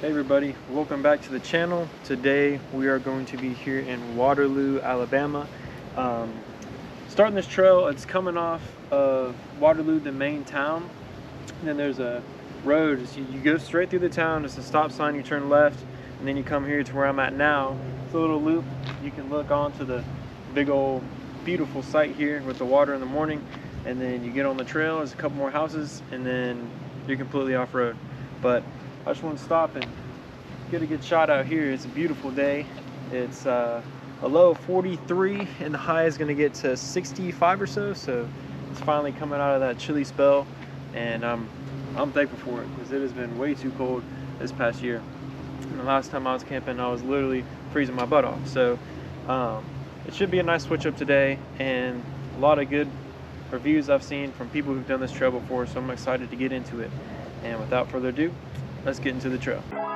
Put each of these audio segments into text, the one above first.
Hey everybody, welcome back to the channel. Today we are going to be here in Waterloo, Alabama. Starting this trail, it's coming off of Waterloo, the main town. And then there's a road, so you go straight through the town, it's a stop sign, you turn left, and then you come here to where I'm at now. It's a little loop. You can look onto the big old beautiful site here with the water in the morning, and then you get on the trail, there's a couple more houses, and then you're completely off-road. But I just want to stop and get a good shot out here. It's a beautiful day. It's a low of 43 and the high is going to get to 65 or so. So it's finally coming out of that chilly spell, and I'm thankful for it because it has been way too cold this past year. And the last time I was camping, I was literally freezing my butt off. So it should be a nice switch up today, and a lot of good reviews I've seen from people who've done this trail before. So I'm excited to get into it. And without further ado, let's get into the trail. I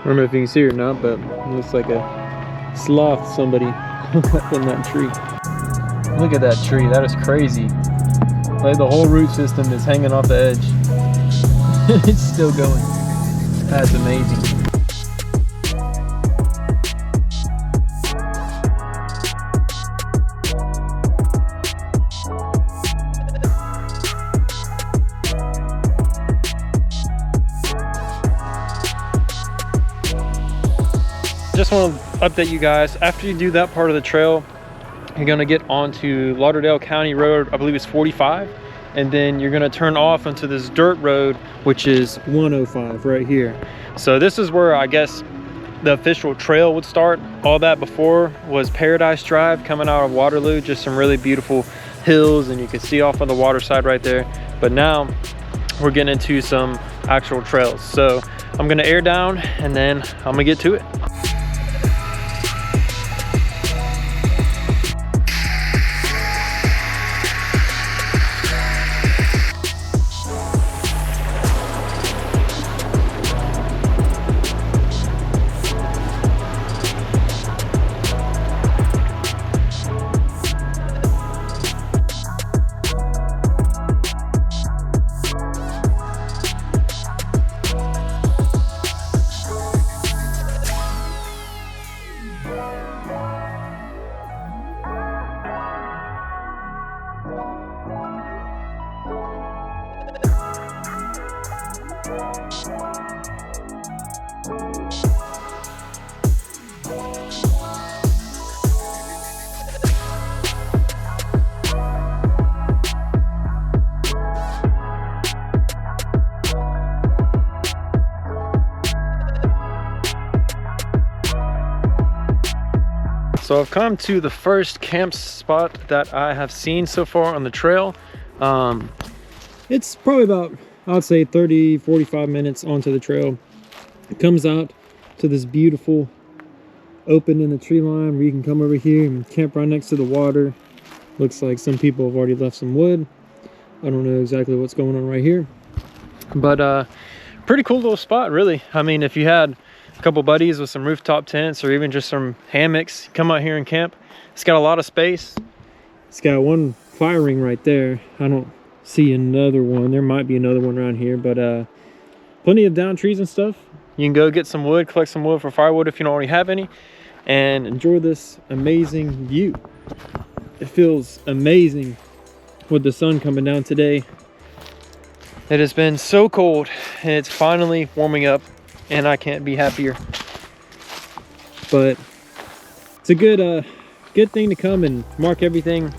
don't know if you can see her or not, but it looks like a sloth somebody up in that tree. Look at that tree, that is crazy. Like the whole root system is hanging off the edge. It's still going. That's amazing. Just want to update you guys. After you do that part of the trail, you're going to get onto Lauderdale County Road, I believe it's 45, and then you're going to turn off onto this dirt road, which is 105 right here. So this is where I guess the official trail would start. All that before was Paradise Drive coming out of Waterloo, just some really beautiful hills, and you can see off on the water side right there. But now we're getting into some actual trails. So I'm going to air down and then I'm going to get to it. So I've come to the first camp spot that I have seen so far on the trail. It's probably about, I'd say 30-45 minutes onto the trail. It comes out to this beautiful open in the tree line where you can come over here and camp right next to the water. Looks like some people have already left some wood. I don't know exactly what's going on right here, but pretty cool little spot, really. I mean, if you had a couple buddies with some rooftop tents or even just some hammocks, come out here and camp. It's got a lot of space. It's got one fire ring right there. I don't see another one. There might be another one around here, but plenty of down trees and stuff. You can go get some wood, collect some wood for firewood if you don't already have any, and enjoy this amazing view. It feels amazing with the sun coming down today. It has been so cold and it's finally warming up and I can't be happier. But it's a good thing to come and mark everything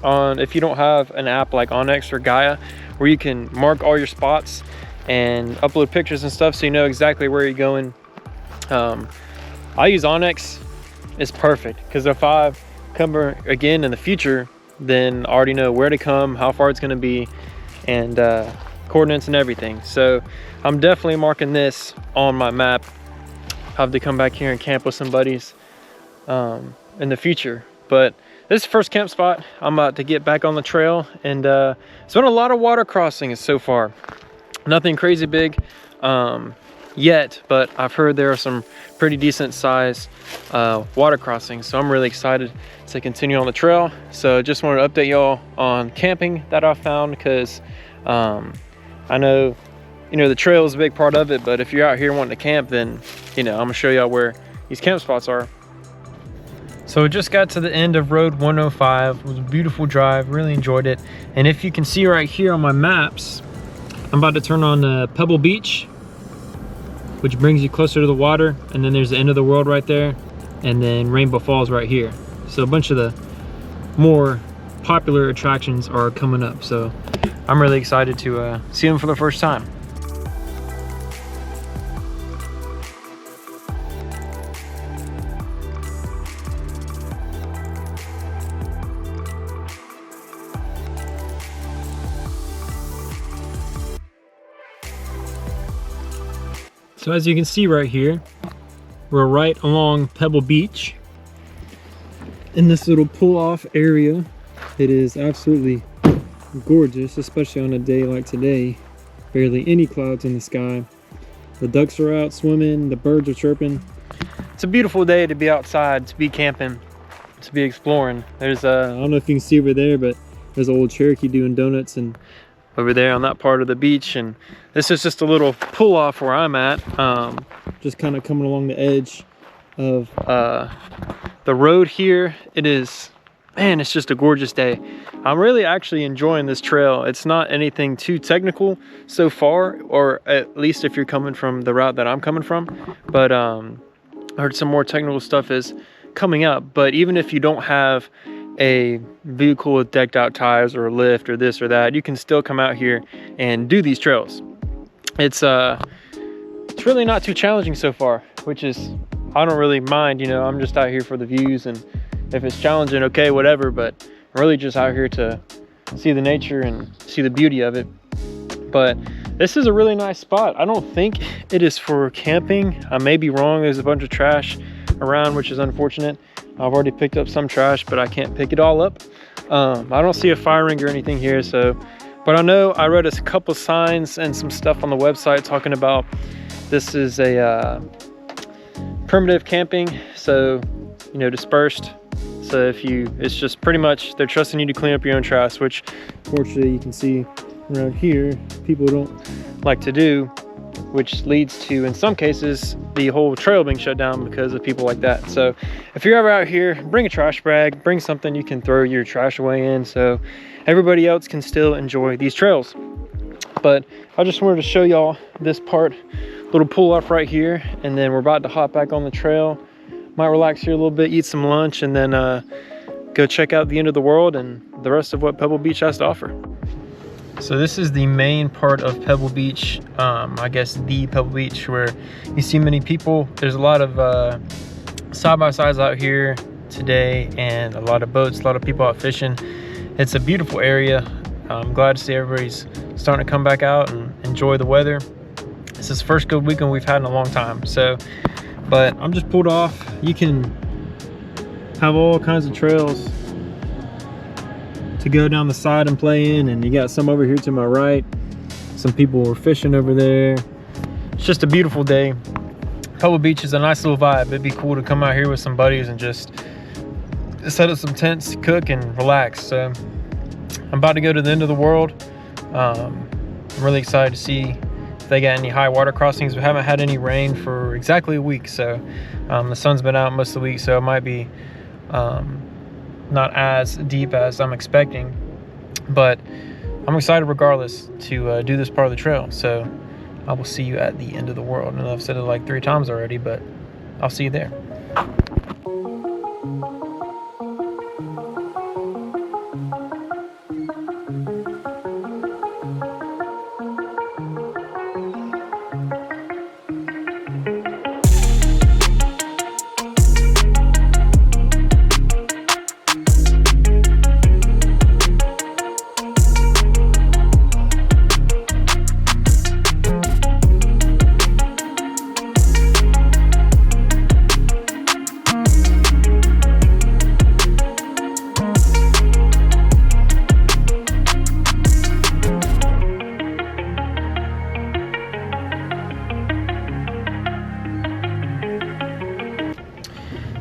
on, if you don't have an app like Onyx or Gaia where you can mark all your spots and upload pictures and stuff so you know exactly where you're going. I use Onyx. It's perfect because if I come again in the future, then I already know where to come, how far it's going to be, and coordinates and everything. So I'm definitely marking this on my map. I have to come back here and camp with some buddies in the future. But this is the first camp spot. I'm about to get back on the trail, and it's been a lot of water crossings so far. Nothing crazy big yet, but I've heard there are some pretty decent sized water crossings, so I'm really excited to continue on the trail. So just wanted to update y'all on camping that I found, because I know, you know, the trail is a big part of it, but if you're out here wanting to camp, then, you know, I'm gonna show y'all where these camp spots are. So we just got to the end of road 105. It was a beautiful drive, really enjoyed it. And if you can see right here on my maps, I'm about to turn on Pebble Beach, which brings you closer to the water, and then there's the end of the world right there, and then Rainbow Falls right here. So a bunch of the more popular attractions are coming up, so I'm really excited to see them for the first time. So as you can see right here, we're right along Pebble Beach in this little pull-off area. It is absolutely gorgeous, especially on a day like today. Barely any clouds in the sky. The ducks are out swimming, the birds are chirping. It's a beautiful day to be outside, to be camping, to be exploring. There's I don't know if you can see over there, but there's an old Cherokee doing donuts and over there on that part of the beach. And this is just a little pull off where I'm at, just kind of coming along the edge of the road here. It is, man, it's just a gorgeous day. I'm really actually enjoying this trail. It's not anything too technical so far, or at least if you're coming from the route that I'm coming from, but I heard some more technical stuff is coming up. But even if you don't have a vehicle with decked out tires or a lift or this or that, you can still come out here and do these trails. It's really not too challenging so far, which is, I don't really mind, you know. I'm just out here for the views, and if it's challenging, okay, whatever, but I'm really just out here to see the nature and see the beauty of it. But this is a really nice spot. I don't think it is for camping. I may be wrong. There's a bunch of trash around, which is unfortunate. I've already picked up some trash, but I can't pick it all up. I don't see a fire ring or anything here, so, but I know I read a couple signs and some stuff on the website talking about this is a primitive camping, so, you know, dispersed. So if you, it's just pretty much they're trusting you to clean up your own trash, which fortunately you can see around here people don't like to do, which leads to, in some cases, the whole trail being shut down because of people like that. So if you're ever out here, bring a trash bag, bring something you can throw your trash away in so everybody else can still enjoy these trails. But I just wanted to show y'all this part, little pull off right here, and then we're about to hop back on the trail. Might relax here a little bit, eat some lunch, and then go check out the end of the world and the rest of what Pebble Beach has to offer. So this is the main part of Pebble Beach, I guess the Pebble Beach, where you see many people. There's a lot of side-by-sides out here today, and a lot of boats, a lot of people out fishing. It's a beautiful area. I'm glad to see everybody's starting to come back out and enjoy the weather. This is the first good weekend we've had in a long time. So, but I'm just pulled off. You can have all kinds of trails to go down the side and play in, and you got some over here to my right. Some people were fishing over there. It's just a beautiful day. Pebble Beach is a nice little vibe. It'd be cool to come out here with some buddies and just set up some tents, cook, and relax. So I'm about to go to the end of the world. I'm really excited to see if they got any high water crossings. We haven't had any rain for exactly a week, so the sun's been out most of the week, so it might be not as deep as I'm expecting. But I'm excited regardless to do this part of the trail. So I will see you at the end of the world. I know I've said it like 3 times already, but I'll see you there.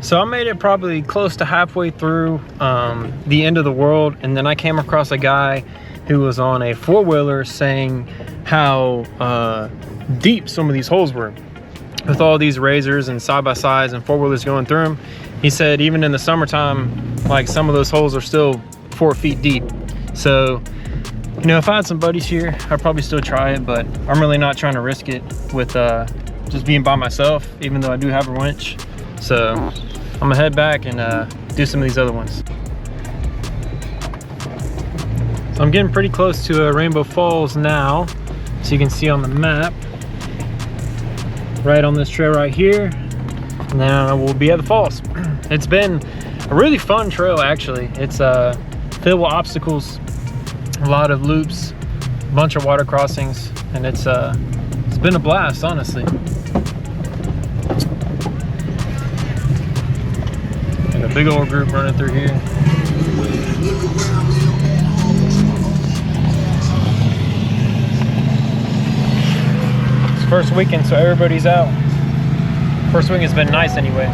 So I made it probably close to halfway through the end of the world, and then I came across a guy who was on a 4-wheeler saying how deep some of these holes were with all these razors and side-by-sides and 4-wheelers going through them. He said even in the summertime, like, some of those holes are still 4 feet deep. So, you know, if I had some buddies here, I'd probably still try it, but I'm really not trying to risk it with just being by myself, even though I do have a winch. So I'm gonna head back and do some of these other ones. So I'm getting pretty close to Rainbow Falls now. So you can see on the map, right on this trail right here. And then we'll be at the falls. It's been a really fun trail, actually. It's filled with obstacles, a lot of loops, a bunch of water crossings, and it's been a blast, honestly. A big old group running through here. It's first weekend, so everybody's out. First weekend's been nice anyway.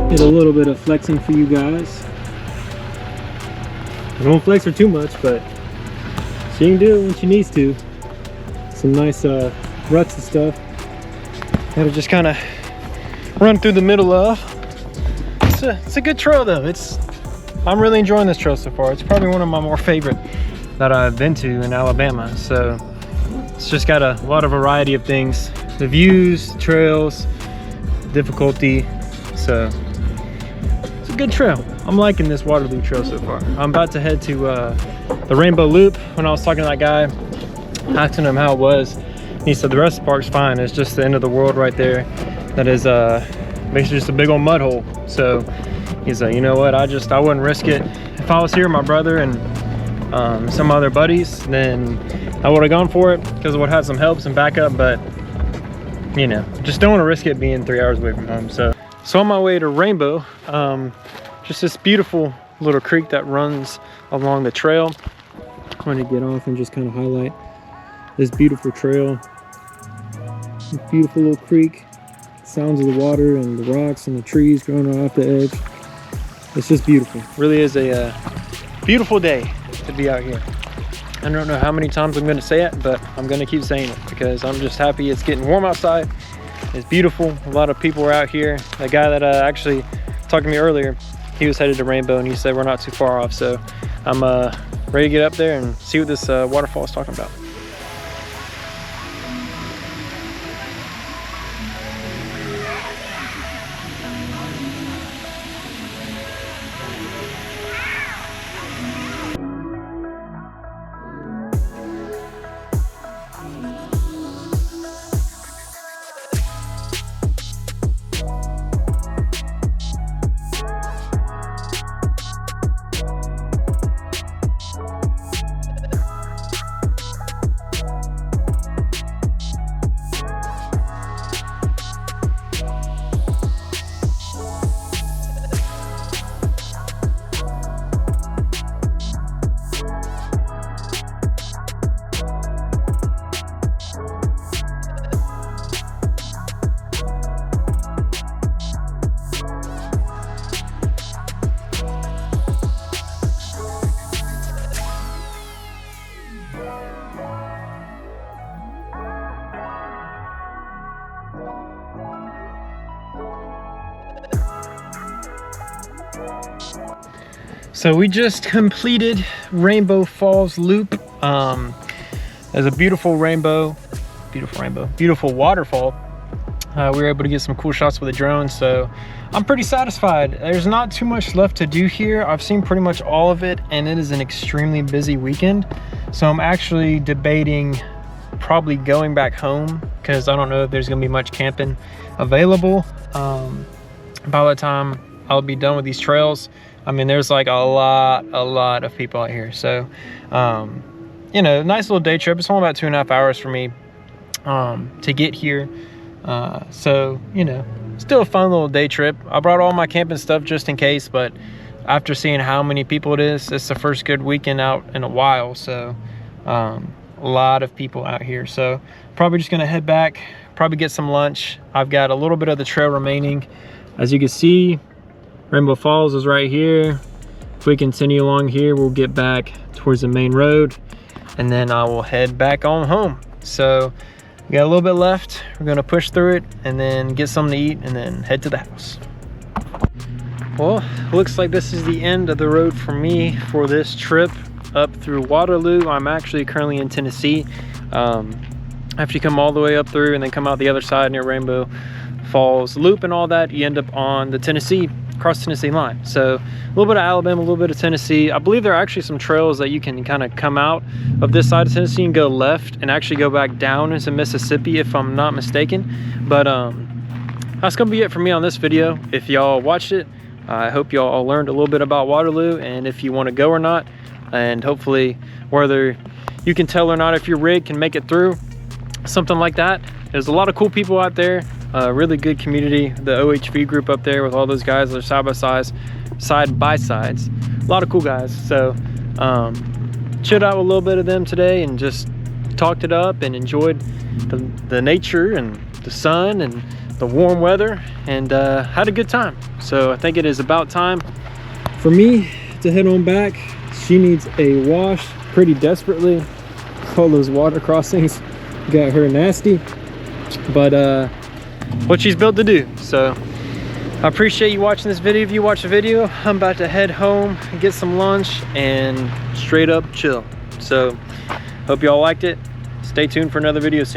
Did a little bit of flexing for you guys. I won't flex her too much, but she can do it when she needs to. Some nice ruts and stuff. Gotta just kind of run through the middle of. It's a good trail though. I'm really enjoying this trail so far. It's probably one of my more favorite that I've been to in Alabama. So it's just got a lot of variety of things. The views, trails, difficulty. So it's a good trail. I'm liking this Waterloo trail so far. I'm about to head to the Rainbow Loop. When I was talking to that guy, asking him how it was, he said the rest of the park's fine. It's just the end of the world right there. That is basically just a big old mud hole. So he's like, you know what, I wouldn't risk it. If I was here with my brother and some other buddies, then I would have gone for it because I would have had some help, some backup, but you know, just don't want to risk it being 3 hours away from home. So on my way to Rainbow, just this beautiful little creek that runs along the trail. I'm going to get off and just kind of highlight this beautiful trail. This beautiful little creek. Sounds of the water and the rocks and the trees growing right off the edge. It's just beautiful. Really is a beautiful day to be out here. I don't know how many times I'm going to say it, but I'm going to keep saying it because I'm just happy it's getting warm outside. It's beautiful. A lot of people are out here. The guy that actually talked to me earlier, he was headed to Rainbow and he said we're not too far off. So I'm ready to get up there and see what this waterfall is talking about. So we just completed Rainbow Falls Loop. There's a beautiful waterfall. We were able to get some cool shots with a drone, so I'm pretty satisfied. There's not too much left to do here. I've seen pretty much all of it, and it is an extremely busy weekend. So I'm actually debating probably going back home because I don't know if there's gonna be much camping available by the time I'll be done with these trails. I mean, there's like a lot of people out here. So, you know, nice little day trip. It's only about 2.5 hours for me to get here. So, you know, still a fun little day trip. I brought all my camping stuff just in case, but after seeing how many people it is, it's the first good weekend out in a while. So, a lot of people out here. So, probably just gonna head back, probably get some lunch. I've got a little bit of the trail remaining. As you can see, Rainbow Falls is right here. If we continue along here, we'll get back towards the main road, and then I will head back on home. So we got a little bit left. We're gonna push through it and then get something to eat and then head to the house. Well, looks like this is the end of the road for me for this trip up through Waterloo. I'm actually currently in Tennessee. After you come all the way up through and then come out the other side near Rainbow Falls Loop and all that, you end up on the across Tennessee line. So a little bit of Alabama, a little bit of Tennessee. I believe there are actually some trails that you can kind of come out of this side of Tennessee and go left and actually go back down into Mississippi, if I'm not mistaken. But that's gonna be it for me on this video. If y'all watched it, I hope y'all all learned a little bit about Waterloo and if you want to go or not, and hopefully whether you can tell or not if your rig can make it through, something like that. There's a lot of cool people out there. Really good community, the OHV group up there with all those guys that are side by sides. A lot of cool guys. So chilled out with a little bit of them today and just talked it up and enjoyed the nature and the sun and the warm weather, and had a good time. So I think it is about time for me to head on back. She needs a wash pretty desperately. All those water crossings got her nasty, but what she's built to do. So I appreciate you watching this video. If you watch the video, I'm about to head home, get some lunch, and straight up chill. So hope y'all liked it. Stay tuned for another video soon.